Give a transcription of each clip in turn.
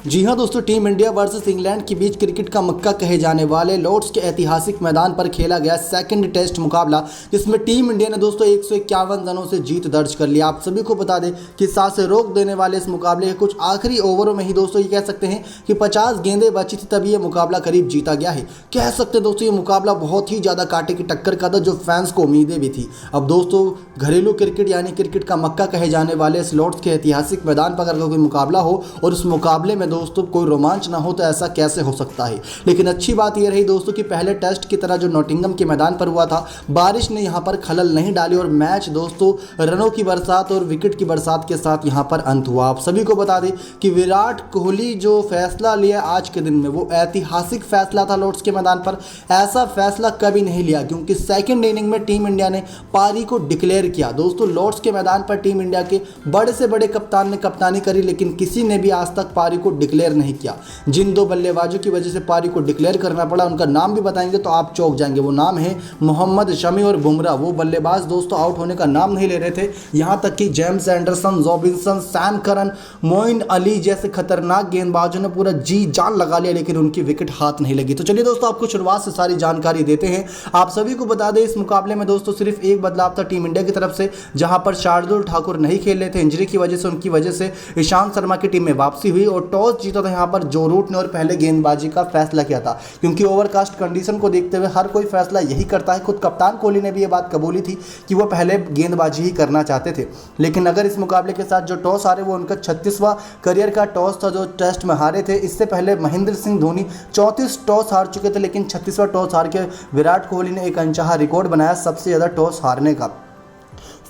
जी हाँ दोस्तों, team India versus England के बीच क्रिकेट का मक्का कहे जाने वाले लॉर्ड्स के ऐतिहासिक मैदान पर खेला गया सेकंड टेस्ट मुकाबला, जिसमें टीम इंडिया ने दोस्तों 151 रनों से जीत दर्ज कर लिया। आप सभी को बता दें कि सांसें रोक देने वाले इस मुकाबले के कुछ आखिरी ओवरों में ही दोस्तों ये कह सकते हैं कि 50 गेंदें बची थी, तभी ये मुकाबला करीब जीता गया है। कह सकते हैं दोस्तों ये मुकाबला बहुत ही ज़्यादा कांटे की टक्कर का था, जो फैंस को उम्मीदें भी थी। अब दोस्तों घरेलू क्रिकेट यानी क्रिकेट का मक्का कहे जाने वाले इस लॉर्ड्स के ऐतिहासिक मैदान पर अगर कोई मुकाबला हो और उस मुकाबले में दोस्तों कोई रोमांच ना हो तो ऐसा कैसे हो सकता है। लेकिन अच्छी बात यह रही दोस्तों कि पहले टेस्ट की तरह जो नॉटिंघम के मैदान पर हुआ था, बारिश ने यहां पर खलल नहीं डाली और मैच दोस्तों रनों की बरसात और विकेट की बरसात के साथ यहां पर अंत हुआ। आप सभी को बता दें कि विराट कोहली जो फैसला लिया आज के दिन में, वो ऐतिहासिक फैसला था लॉर्ड्स के मैदान पर। ऐसा फैसला कभी नहीं लिया, क्योंकि सेकेंड इनिंग में टीम इंडिया ने पारी को डिक्लेयर किया। दोस्तों लॉर्ड्स के मैदान पर टीम इंडिया के बड़े से बड़े कप्तान ने कप्तानी करी, लेकिन किसी ने भी आज तक पारी को डिक्लेयर नहीं किया। जिन दो बल्लेबाजों की वजह से पारी को डिक्लेयर करना पड़ा, उनका नाम भी बताएंगे तो आप चौंक जाएंगे। वो नाम है मोहम्मद शमी और बुमराह। वो बल्लेबाज दोस्तों आउट होने का नाम नहीं ले रहे थे, यहां तक कि James Anderson, Robinson, Sam Curran, Moeen Ali जैसे खतरनाक गेंदबाजों ने पूरा जी जान लगा लिया, लेकिन उनकी विकेट हाथ नहीं लगी। तो चलिए दोस्तों आपको शुरुआत से सारी जानकारी देते हैं। आप सभी को बता दें इस मुकाबले में दोस्तों सिर्फ एक बदलाव था टीम इंडिया की तरफ से, जहां पर शार्दुल ठाकुर नहीं खेल रहे थे इंजरी की वजह से। उनकी वजह से ईशांत शर्मा की टीम में वापसी हुई और टॉस जीता था यहां पर जो रूट ने और पहले गेंदबाजी का फैसला किया था, क्योंकि ओवरकास्ट कंडीशन को देखते हुए हर कोई फैसला यही करता है। खुद कप्तान कोहली ने भी यह बात कबूली थी कि वो पहले गेंदबाजी ही करना चाहते थे। लेकिन अगर इस मुकाबले के साथ जो टॉस हारे, वो उनका 36वां करियर का टॉस था जो टेस्ट में हारे थे। इससे पहले महेंद्र सिंह धोनी 34 टॉस हार चुके थे, लेकिन 36वां टॉस हार के विराट कोहली ने एक अनचाहा रिकॉर्ड बनाया सबसे ज़्यादा टॉस हारने का।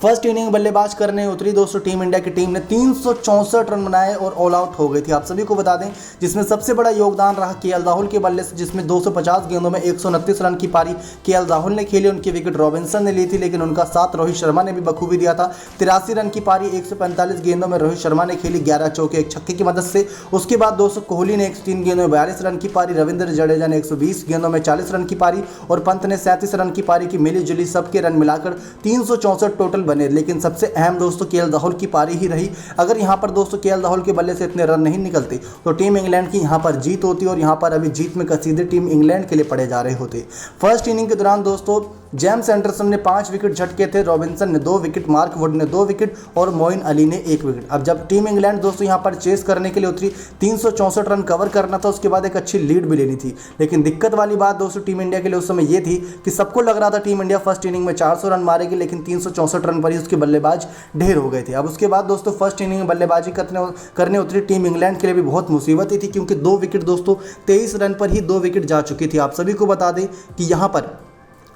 फर्स्ट इनिंग बल्लेबाज करने उतरी दोस्तों टीम इंडिया की टीम ने 364 रन बनाए और ऑल आउट हो गई थी। आप सभी को बता दें जिसमें सबसे बड़ा योगदान रहा केएल राहुल के बल्ले से, जिसमें 250 गेंदों में 129 रन की पारी केएल राहुल ने खेली। उनकी विकेट रॉबिन्सन ने ली थी, लेकिन उनका साथ रोहित शर्मा ने भी बखूबी दिया था। 83 रन की पारी 145 गेंदों में रोहित शर्मा ने खेली, 11 चौके 1 छक्के की मदद से। उसके बाद दोस्तों कोहली ने 103 गेंदों में 42 रन की पारी, रविंद्र जडेजा ने 120 गेंदों में 40 रन की पारी और पंत ने 37 रन की पारी की। मिली जुली सबके रन मिलाकर 364 टोटल बने। लेकिन सबसे अहम दोस्तों केएल राहुल की पारी ही रही। अगर यहां पर दोस्तों केएल राहुल के बल्ले से इतने रन नहीं निकलते तो टीम इंग्लैंड की यहां पर जीत होती और यहां पर अभी जीत में कसीदे टीम इंग्लैंड के लिए पड़े जा रहे होते। फर्स्ट इनिंग के दौरान दोस्तों जेम्स एंडरसन ने 5 विकेट झटके थे, रॉबिन्सन ने 2 विकेट, मार्क वुड ने 2 विकेट और मोइन अली ने 1 विकेट। अब जब टीम इंग्लैंड दोस्तों यहां पर चेस करने के लिए उतरी, 364 रन कवर करना था, उसके बाद एक अच्छी लीड भी लेनी थी। लेकिन दिक्कत वाली बात दोस्तों टीम इंडिया के लिए उस समय यह थी कि सबको लग रहा था टीम इंडिया फर्स्ट इनिंग में 400 रन मारेगी, लेकिन 364 रन पर ही उसके बल्लेबाज ढेर हो गए थे। अब उसके बाद दोस्तों फर्स्ट इनिंग में बल्लेबाजी करने उतरी टीम इंग्लैंड के लिए भी बहुत मुसीबत ही थी, क्योंकि 2 विकेट दोस्तों 23 रन पर ही 2 विकेट जा चुकी थी। आप सभी को बता दें कि यहां पर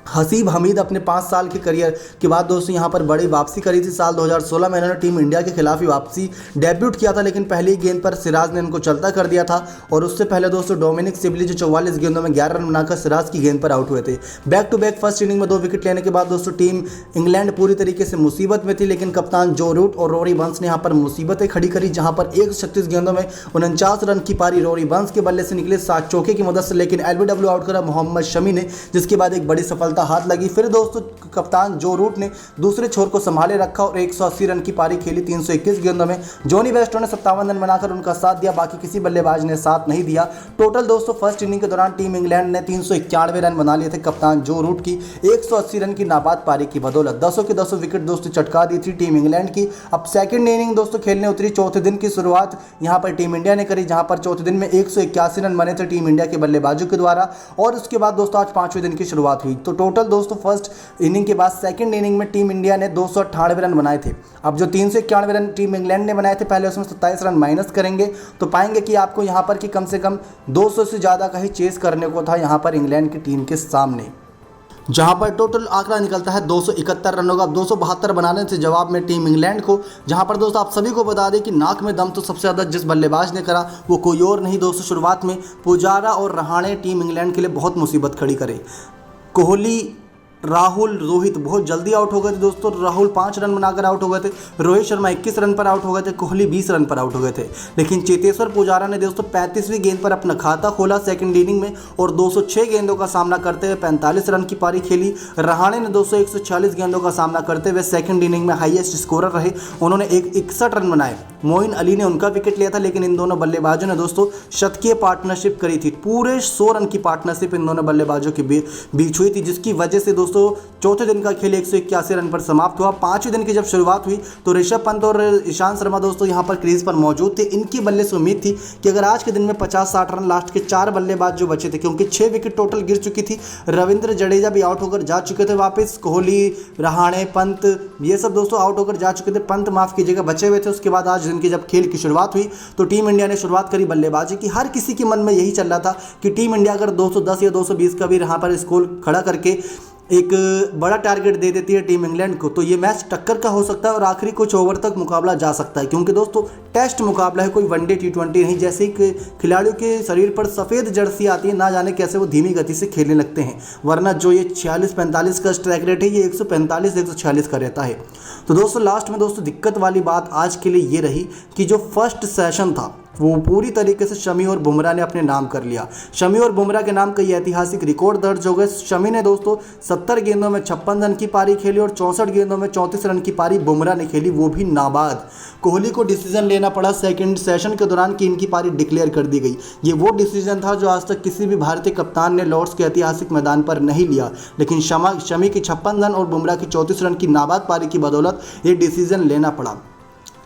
हसीब हमीद अपने 5 साल के करियर के बाद दोस्तों यहां पर बड़ी वापसी करी थी। साल 2016 में इन्होंने टीम इंडिया के खिलाफ ही वापसी डेब्यूट किया था, लेकिन पहली गेंद पर सिराज ने इनको चलता कर दिया था। और उससे पहले दोस्तों डोमिनिक सिबली जो 44 गेंदों में 11 रन बनाकर सिराज की गेंद पर आउट हुए थे। Back to back first inning में 2 विकेट लेने के बाद दोस्तों टीम इंग्लैंड पूरी तरीके से मुसीबत में थी, लेकिन कप्तान जो रूट और रोरी बंस ने यहाँ पर मुसीबतें खड़ी करी, जहाँ पर 136 गेंदों में 49 रन की पारी रोरी बंस के बल्ले से निकले 7 चौके की मदद से, लेकिन एलबीडब्ल्यू आउट करा मोहम्मद शमी ने, जिसके बाद एक बड़ी सफलता हाथ लगी। फिर दोस्तों कप्तान जो रूट ने दूसरे छोर को संभाले रखा और 180 रन की पारी खेली 321 गेंदों में। जॉनी बेस्टो ने 57 रन बनाकर उनका साथ दिया, बाकी किसी बल्लेबाज ने साथ नहीं दिया। टोटल दोस्तों फर्स्ट इनिंग के दौरान टीम इंग्लैंड ने 391 रन बना लिए थे कप्तान जो रूट की 180 रन की नाबाद पारी की बदौलत। 10 के 10 विकेट दोस्तों चटका दी थी टीम इंग्लैंड की। अब सेकंड इनिंग दोस्तों खेलने उतरी। चौथे दिन की शुरुआत यहां पर टीम इंडिया ने करी, जहां पर चौथे दिन में 181 रन बने थे टीम इंडिया के बल्लेबाजों के द्वारा। और उसके बाद दोस्तों आज 5वें दिन की शुरुआत हुई। तो टोटल दोस्तों फर्स्ट इनिंग के बाद सेकंड इनिंग में टीम इंडिया ने 298 रन बनाए थे। अब जो 391 रन टीम इंग्लैंड ने बनाए थे पहले, उसमें 27 रन माइनस करेंगे तो पाएंगे कि आपको यहां पर कि कम से कम 200 से ज़्यादा का ही चेस करने को था यहां पर इंग्लैंड की टीम के सामने, जहां पर टोटल आंकड़ा निकलता है 271 रनों का। 272 बनाने थे जवाब में टीम इंग्लैंड को, जहां पर दोस्तों आप सभी को बता दें कि नाक में दम तो सबसे ज़्यादा जिस बल्लेबाज ने करा वो कोई और नहीं दोस्तों, शुरुआत में पुजारा और रहाणे टीम इंग्लैंड के लिए बहुत मुसीबत खड़ी करे। कोहली राहुल रोहित बहुत जल्दी आउट हो गए थे दोस्तों। राहुल 5 रन बनाकर आउट हो गए थे, रोहित शर्मा 21 रन पर आउट हो गए थे, कोहली 20 रन पर आउट हो गए थे। लेकिन चेतेश्वर पुजारा ने दोस्तों 35वीं गेंद पर अपना खाता खोला सेकंड इनिंग में और 206 गेंदों का सामना करते हुए 45 रन की पारी खेली। रहाणे ने दोस्तों 146 गेंदों का सामना करते हुए सेकंड इनिंग में हाईएस्ट स्कोरर रहे, उन्होंने 61 रन बनाए। मोइन अली ने उनका विकेट लिया था, लेकिन इन दोनों बल्लेबाजों ने दोस्तों शतकीय पार्टनरशिप करी थी। पूरे 100 रन की पार्टनरशिप इन दोनों बल्लेबाजों के बीच हुई थी, जिसकी वजह से दोस्तों चौथे दिन का खेल 181 रन पर समाप्त हुआ। पांचवें दिन की जब शुरुआत हुई तो ऋषभ पंत और ईशांत शर्मा दोस्तों यहां पर क्रीज पर मौजूद थे। इनकी बल्ले से उम्मीद थी कि अगर आज के दिन में 50-60 रन, लास्ट के 4 बल्लेबाज जो बचे थे, क्योंकि 6 विकेट टोटल गिर चुकी थी, रविंद्र जडेजा भी आउट होकर जा चुके थे वापस, कोहली, रहाणे, पंत ये सब दोस्तों आउट होकर जा चुके थे। पंत माफ कीजिएगा बचे हुए थे। उसके बाद आज दिन की जब खेल की शुरुआत हुई तो टीम इंडिया ने शुरुआत करी बल्लेबाजी की। हर किसी के मन में यही चल रहा था कि टीम इंडिया अगर 210 या 220 का भी यहाँ पर स्कोर खड़ा करके एक बड़ा टारगेट दे देती है टीम इंग्लैंड को, तो ये मैच टक्कर का हो सकता है और आखिरी कुछ ओवर तक मुकाबला जा सकता है। क्योंकि दोस्तों टेस्ट मुकाबला है, कोई वनडे T20 नहीं। जैसे ही खिलाड़ियों के शरीर पर सफ़ेद जर्सी आती है, ना जाने कैसे वो धीमी गति से खेलने लगते हैं, वरना जो ये 46-45 का स्ट्राइक रेट है, ये 145-146 का रहता है। तो दोस्तों लास्ट में दोस्तों दिक्कत वाली बात आज के लिए ये रही कि जो फर्स्ट सेशन था वो पूरी तरीके से शमी और बुमराह ने अपने नाम कर लिया। शमी और बुमराह के नाम का ये ऐतिहासिक रिकॉर्ड दर्ज हो गए। शमी ने दोस्तों 70 गेंदों में 56 रन की पारी खेली और 64 गेंदों में 34 रन की पारी बुमराह ने खेली, वो भी नाबाद। कोहली को डिसीजन लेना पड़ा सेकंड सेशन के दौरान कि इनकी पारी डिक्लेयर कर दी गई। ये वो डिसीजन था जो आज तक किसी भी भारतीय कप्तान ने लॉर्ड्स के ऐतिहासिक मैदान पर नहीं लिया, लेकिन शमी की 56 रन और बुमराह की 34 रन की नाबाद पारी की बदौलत ये डिसीजन लेना पड़ा।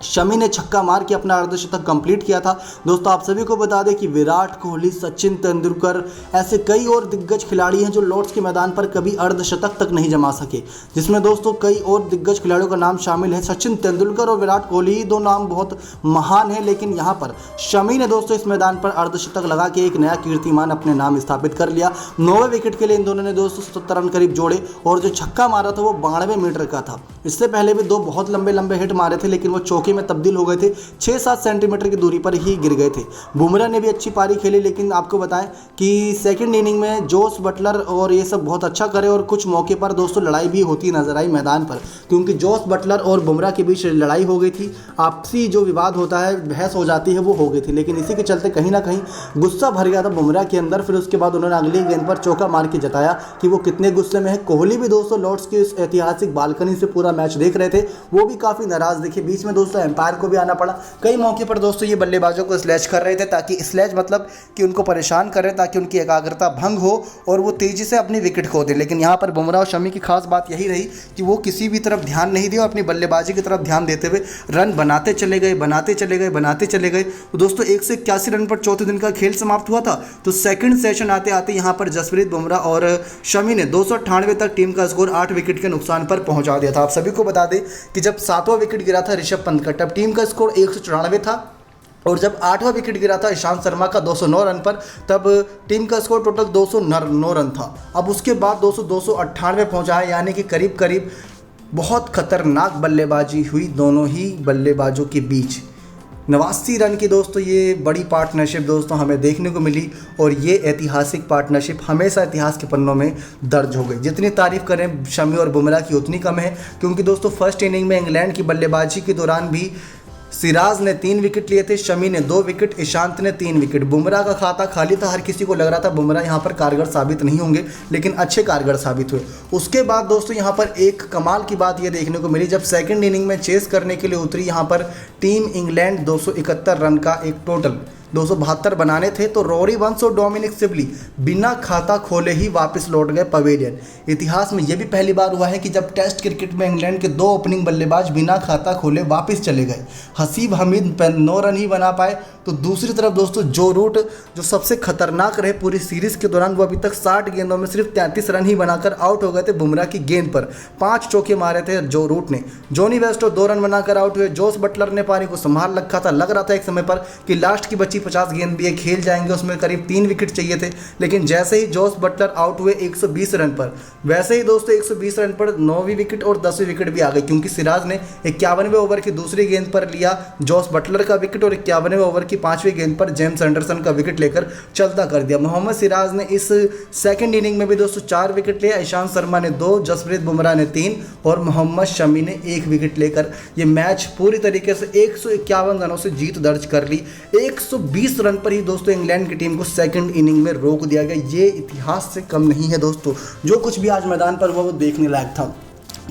शमी ने छक्का मार के अपना अर्धशतक कंप्लीट किया था। दोस्तों आप सभी को बता दें कि विराट कोहली, सचिन तेंदुलकर, ऐसे कई और दिग्गज खिलाड़ी हैं जो लॉर्ड्स के मैदान पर कभी अर्धशतक तक नहीं जमा सके, जिसमें दोस्तों कई और दिग्गज खिलाड़ियों का नाम शामिल है। सचिन तेंदुलकर और विराट कोहली ही दो नाम बहुत महान हैं, लेकिन यहाँ पर शमी ने दोस्तों इस मैदान पर अर्धशतक लगा के एक नया कीर्तिमान अपने नाम स्थापित कर लिया। 9वें विकेट के लिए इन दोनों ने दोस्तों 77 रन करीब जोड़े और जो छक्का मारा था वो 92 मीटर का था। इससे पहले भी 2 बहुत लंबे लंबे हिट मारे थे, लेकिन वो चौके में तब्दील हो गए थे, 6-7 सेंटीमीटर की दूरी पर ही गिर गए थे। बुमराह ने भी अच्छी पारी खेली, लेकिन आपको बताएं कि सेकंड इनिंग में जोस बटलर और ये सब बहुत अच्छा करे और कुछ मौके पर दोस्तों लड़ाई भी होती नजर आई मैदान पर, क्योंकि जोस बटलर और बुमराह के बीच लड़ाई हो गई थी। आपसी जो विवाद होता है, बहस हो जाती है, वो हो गई थी। लेकिन इसी के चलते कहीं ना कहीं गुस्सा भर गया था बुमराह के अंदर। फिर उसके बाद उन्होंने अगली गेंद पर चौका मार के जताया कि वो कितने गुस्से में है। कोहली भी दोस्तों लॉर्ड्स के इस ऐतिहासिक बालकनी से पूरा मैच देख रहे थे, वो भी काफ़ी नाराज दिखे। बीच में दोस्तों एम्पायर को भी आना पड़ा। कई मौके पर दोस्तों ये बल्लेबाजों को स्लैच कर रहे थे, ताकि स्लैच मतलब कि उनको परेशान करें, ताकि उनकी एकाग्रता भंग हो और वो तेज़ी से अपनी विकेट खो दें। लेकिन यहाँ पर बुमराह और शमी की खास बात यही रही कि वो किसी भी तरफ ध्यान नहीं दिया, अपनी बल्लेबाजी की तरफ ध्यान देते हुए रन बनाते चले गए, बनाते चले गए, बनाते चले गए। तो दोस्तों 181 रन पर चौथे दिन का खेल समाप्त हुआ था। तो सेकंड सेशन आते आते यहाँ पर जसप्रीत बुमराह और शमी ने 298 तक टीम का स्कोर 8 विकेट के नुकसान पर पहुंचा दिया था। आप सभी को बता दें कि जब 7वां विकेट गिरा था ऋषभ पंत का, तब टीम का स्कोर 194 था, और जब 8वां विकेट गिरा था ईशांत शर्मा का 209 रन पर, तब टीम का स्कोर टोटल 209 रन था। अब उसके बाद 298 पहुंचा है, यानी कि करीब करीब बहुत खतरनाक बल्लेबाजी हुई दोनों ही बल्लेबाजों के बीच। 89 रन की दोस्तों ये बड़ी पार्टनरशिप दोस्तों हमें देखने को मिली, और ये ऐतिहासिक पार्टनरशिप हमेशा इतिहास के पन्नों में दर्ज हो गई। जितनी तारीफ़ करें शमी और बुमराह की उतनी कम है, क्योंकि दोस्तों फर्स्ट इनिंग में इंग्लैंड की बल्लेबाजी के दौरान भी सिराज ने 3 विकेट लिए थे, शमी ने 2 विकेट, ईशांत ने 3 विकेट। बुमराह का खाता खाली था, हर किसी को लग रहा था बुमराह यहाँ पर कारगर साबित नहीं होंगे, लेकिन अच्छे कारगर साबित हुए। उसके बाद दोस्तों यहाँ पर एक कमाल की बात ये देखने को मिली, जब सेकंड इनिंग में चेस करने के लिए उतरी यहाँ पर टीम इंग्लैंड 271 रन का एक टोटल 272 बनाने थे, तो रॉरी वंश और डोमिनिक सिबली बिना खाता खोले ही वापस लौट गए पवेलियन। इतिहास में यह भी पहली बार हुआ है कि जब टेस्ट क्रिकेट में इंग्लैंड के 2 ओपनिंग बल्लेबाज बिना खाता खोले वापस चले गए। हसीब हमीद 9 रन ही बना पाए, तो दूसरी तरफ दोस्तों जो रूट जो सबसे खतरनाक रहे पूरी सीरीज़ के दौरान, वो अभी तक 60 गेंदों में सिर्फ 33 रन ही बनाकर आउट हो गए थे। बुमराह की गेंद पर 5 चौके मारे थे जो रूट ने। जॉनी वेस्टो 2 रन बनाकर आउट हुए। जोस बटलर ने पारी को संभाल रखा था, लग रहा था एक समय पर कि लास्ट की बची 25-50 गेंद भी ये खेल जाएंगे, उसमें करीब 3 विकेट चाहिए थे। लेकिन जैसे ही जॉस बटलर आउट हुए 120 रन पर, वैसे ही दोस्तों 120 रन पर 9वीं विकेट और 10वीं विकेट भी आ गई, क्योंकि सिराज ने 51वें ओवर की दूसरी गेंद पर लिया जॉस बटलर का विकेट और 51वें ओवर की 5वीं गेंद पर जेम्स एंडरसन का विकेट लेकर चलता कर दिया। मोहम्मद सिराज ने इस सेकंड इनिंग में भी दोस्तों 4 विकेट लिए, ईशांत शर्मा ने 2, जसप्रीत बुमराह ने 3 और मोहम्मद शमी ने 1 विकेट लेकर ये मैच पूरी तरीके से 151 रनों से जीत दर्ज कर ली। 120 रन पर ही दोस्तों इंग्लैंड की टीम को सेकंड इनिंग में रोक दिया गया। ये इतिहास से कम नहीं है दोस्तों। जो कुछ भी आज मैदान पर हुआ वो देखने लायक था।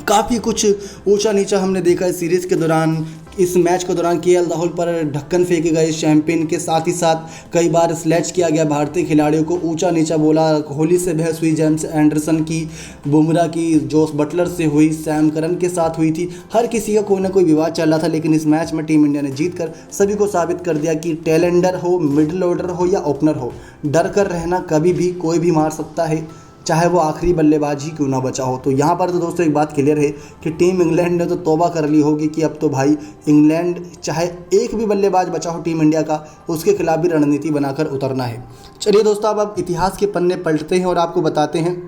काफ़ी कुछ ऊंचा नीचा हमने देखा इस सीरीज़ के दौरान। इस मैच के दौरान केएल राहुल पर ढक्कन फेंके गए चैंपियन के, साथ ही साथ कई बार स्लैच किया गया भारतीय खिलाड़ियों को, ऊंचा नीचा बोला, कोहली से बहस हुई, जेम्स एंडरसन की, बुमराह की, जोस बटलर से हुई, सैम करन के साथ हुई थी। हर किसी का कोई ना कोई विवाद चल रहा था, लेकिन इस मैच में टीम इंडिया ने जीतकर सभी को साबित कर दिया कि टेलेंडर हो, मिडिल ऑर्डर हो या ओपनर हो, डर कर रहना कभी भी कोई भी मार सकता है, चाहे वो आखिरी बल्लेबाज ही क्यों ना बचा हो। तो यहाँ पर तो दोस्तों एक बात क्लियर है कि टीम इंग्लैंड ने तो तौबा कर ली होगी कि अब तो भाई इंग्लैंड चाहे एक भी बल्लेबाज बचा हो टीम इंडिया का, उसके खिलाफ भी रणनीति बनाकर उतरना है। चलिए दोस्तों, अब इतिहास के पन्ने पलटते हैं और आपको बताते हैं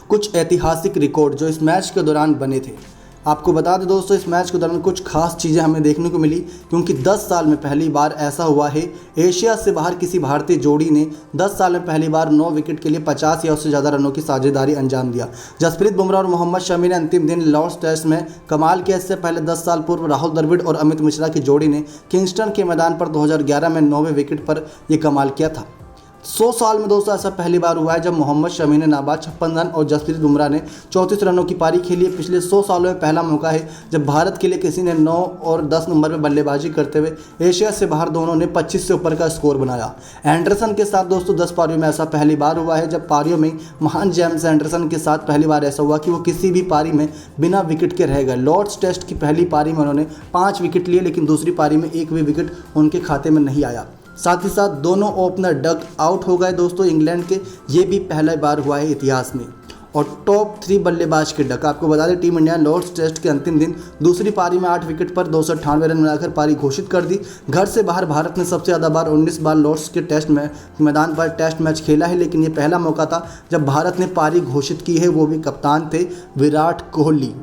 कुछ ऐतिहासिक रिकॉर्ड जो इस मैच के दौरान बने थे। आपको बता दें दोस्तों, इस मैच के दौरान कुछ खास चीज़ें हमें देखने को मिली, क्योंकि 10 साल में पहली बार ऐसा हुआ है, एशिया से बाहर किसी भारतीय जोड़ी ने 10 साल में पहली बार 9 विकेट के लिए 50 या उससे ज़्यादा रनों की साझेदारी अंजाम दिया। जसप्रीत बुमराह और मोहम्मद शमी ने अंतिम दिन लॉर्ड्स टेस्ट में कमाल किया। इससे पहले 10 साल पूर्व राहुल द्रविड़ और अमित मिश्रा की जोड़ी ने किंगस्टन के मैदान पर 2011 में 9वें विकेट पर यह कमाल किया था। 100 साल में दोस्तों ऐसा पहली बार हुआ है जब मोहम्मद शमी ने नाबाद 56 रन और जसप्रीत बुमराह ने 34 रनों की पारी खेली है। पिछले 100 सालों में पहला मौका है जब भारत के लिए किसी ने 9 और 10 नंबर में बल्लेबाजी करते हुए एशिया से बाहर दोनों ने 25 से ऊपर का स्कोर बनाया। एंडरसन के साथ दोस्तों 10 पारियों में ऐसा पहली बार हुआ है जब पारियों में महान जेम्स एंडरसन के साथ पहली बार ऐसा हुआ कि वो किसी भी पारी में बिना विकेट के रह गए। लॉर्ड्स टेस्ट की पहली पारी में उन्होंने 5 विकेट लिए, लेकिन दूसरी पारी में एक भी विकेट उनके खाते में नहीं आया। साथ ही साथ दोनों ओपनर डक आउट हो गए दोस्तों इंग्लैंड के, ये भी पहला बार हुआ है इतिहास में। और टॉप 3 बल्लेबाज के डक, आपको बता दें टीम इंडिया लॉर्ड्स टेस्ट के अंतिम दिन दूसरी पारी में 8 विकेट पर 298 रन बनाकर पारी घोषित कर दी। घर से बाहर भारत ने सबसे ज़्यादा बार 19 बार लॉर्ड्स के टेस्ट में मैदान पर टेस्ट मैच खेला है, लेकिन ये पहला मौका था जब भारत ने पारी घोषित की है, वो भी कप्तान थे विराट कोहली।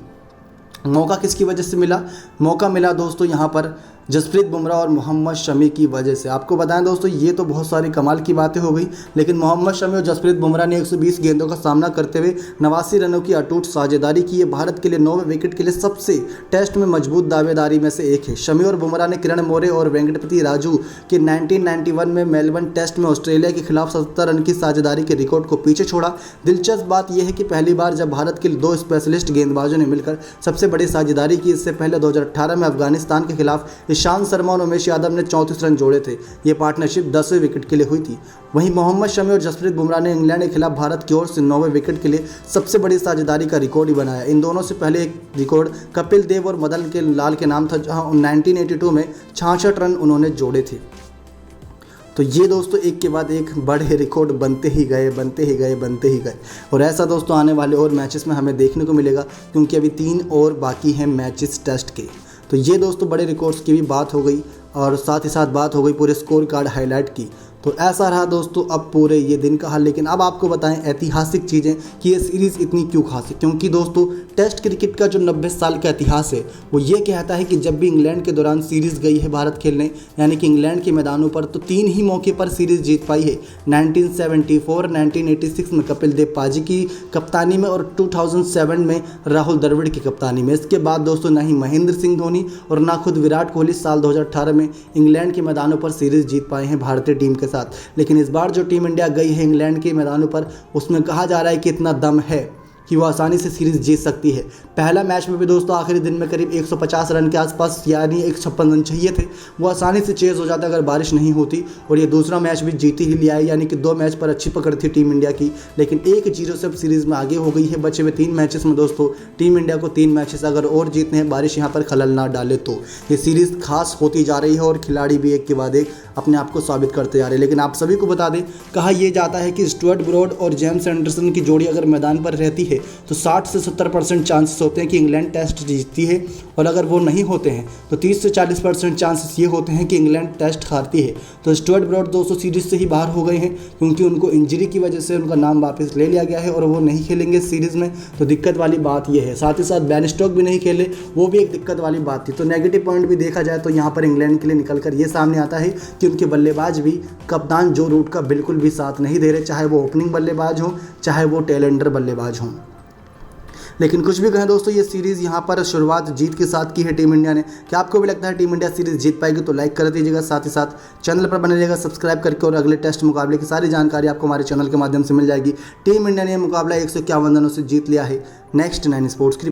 मौका किसकी वजह से मिला? मौका मिला दोस्तों यहाँ पर जसप्रीत बुमराह और मोहम्मद शमी की वजह से। आपको बताएं दोस्तों, ये तो बहुत सारी कमाल की बातें हो गई, लेकिन मोहम्मद शमी और जसप्रीत बुमराह ने 120 गेंदों का सामना करते हुए 89 रनों की अटूट साझेदारी की है। भारत के लिए 9वें विकेट के लिए सबसे टेस्ट में मजबूत दावेदारी में से एक है। शमी और बुमराह ने किरण मोरे और वेंकटपति राजू के 1991 में मेलबर्न टेस्ट में ऑस्ट्रेलिया के खिलाफ 77 रन की साझेदारी के रिकॉर्ड को पीछे छोड़ा। दिलचस्प बात यह है कि पहली बार जब भारत के 2 स्पेशलिस्ट गेंदबाजों ने मिलकर सबसे बड़ी साझेदारी की। इससे पहले 2018 में अफगानिस्तान के खिलाफ ईशांत शर्मा और उमेश यादव ने 34 रन जोड़े थे। ये पार्टनरशिप 10वें विकेट के लिए हुई थी। वहीं मोहम्मद शमी और जसप्रीत बुमराह ने इंग्लैंड के खिलाफ भारत की ओर से 9वें विकेट के लिए सबसे बड़ी साझेदारी का रिकॉर्ड ही बनाया। इन दोनों से पहले एक रिकॉर्ड कपिल देव और मदन के लाल के नाम था, जहां 1982 में 66 रन उन्होंने जोड़े थे। तो ये दोस्तों एक के बाद एक बड़े रिकॉर्ड बनते ही गए। और ऐसा दोस्तों आने वाले और मैचेस में हमें देखने को मिलेगा, क्योंकि अभी 3 और बाकी हैं मैचेस टेस्ट के। तो ये दोस्तों बड़े रिकॉर्ड्स की भी बात हो गई, और साथ ही साथ बात हो गई पूरे स्कोर कार्ड हाईलाइट की। तो ऐसा रहा दोस्तों अब पूरे ये दिन का हाल। लेकिन अब आपको बताएं ऐतिहासिक चीज़ें कि ये सीरीज़ इतनी क्यों खास है, क्योंकि दोस्तों टेस्ट क्रिकेट का जो 90 साल का इतिहास है वो ये कहता है कि जब भी इंग्लैंड के दौरान सीरीज़ गई है भारत खेलने, यानी कि इंग्लैंड के मैदानों पर, तो 3 ही मौके पर सीरीज़ जीत पाई है। 1974, 1986 में कपिल देव पाजी की कप्तानी में, और 2007 में राहुल द्रविड़ की कप्तानी में। इसके बाद दोस्तों ना ही महेंद्र सिंह धोनी और ना खुद विराट कोहली साल 2018 में इंग्लैंड के मैदानों पर सीरीज़ जीत पाए हैं भारतीय टीम के साथ। लेकिन इस बार जो टीम इंडिया गई है इंग्लैंड के मैदानों पर, उसमें कहा जा रहा है कि इतना दम है कि वो आसानी से सीरीज़ जीत सकती है। पहला मैच में भी दोस्तों आखिरी दिन में करीब 150 रन के आसपास, यानी 156 रन चाहिए थे, वो आसानी से चेज़ हो जाता अगर बारिश नहीं होती। और ये दूसरा मैच भी जीती ही लिया है, यानी कि 2 मैच पर अच्छी पकड़ थी टीम इंडिया की, लेकिन 1-0 से अब सीरीज़ में आगे हो गई है। बचे हुए 3 मैचेस में दोस्तों टीम इंडिया को 3 मैचेस अगर और जीतने हैं, बारिश यहाँ पर खलल ना डाले, तो ये सीरीज़ खास होती जा रही है और खिलाड़ी भी एक के बाद एक अपने आप को साबित करते जा रहे हैं। लेकिन आप सभी को बता दें, कहा यह जाता है कि स्टुअर्ट ब्रॉड और जेम्स एंडरसन की जोड़ी अगर मैदान पर रहती है तो 60 से 70% चांसेस होते हैं कि इंग्लैंड टेस्ट जीतती है, और अगर वो नहीं होते हैं तो 30 से 40% चांसेस ये होते हैं कि इंग्लैंड टेस्ट हारती है। तो स्टुअर्ट ब्रॉड दोस्तों सीरीज से ही बाहर हो गए हैं, क्योंकि उनको इंजरी की वजह से उनका नाम वापस ले लिया गया है और वो नहीं खेलेंगे सीरीज़ में। तो दिक्कत वाली बात यह है। साथ ही साथ बेन स्टोक्स भी नहीं खेले, वो भी एक दिक्कत वाली बात थी। तो नेगेटिव पॉइंट भी देखा जाए तो यहाँ पर इंग्लैंड के लिए निकल कर ये सामने आता है कि उनके बल्लेबाज भी कप्तान जो रूट का बिल्कुल भी साथ नहीं दे रहे, चाहे वो ओपनिंग बल्लेबाज हो चाहे वो टेलेंडर बल्लेबाज हों। लेकिन कुछ भी कहें दोस्तों, ये सीरीज़ यहाँ पर शुरुआत जीत के साथ की है टीम इंडिया ने। क्या आपको भी लगता है टीम इंडिया सीरीज़ जीत पाएगी? तो लाइक कर दीजिएगा, साथ ही साथ चैनल पर बने रहिएगा सब्सक्राइब करके, और अगले टेस्ट मुकाबले की सारी जानकारी आपको हमारे चैनल के माध्यम से मिल जाएगी। टीम इंडिया ने यह मुकाबला 151 रनों से जीत लिया है। नेक्स्ट 9 स्पोर्ट्स की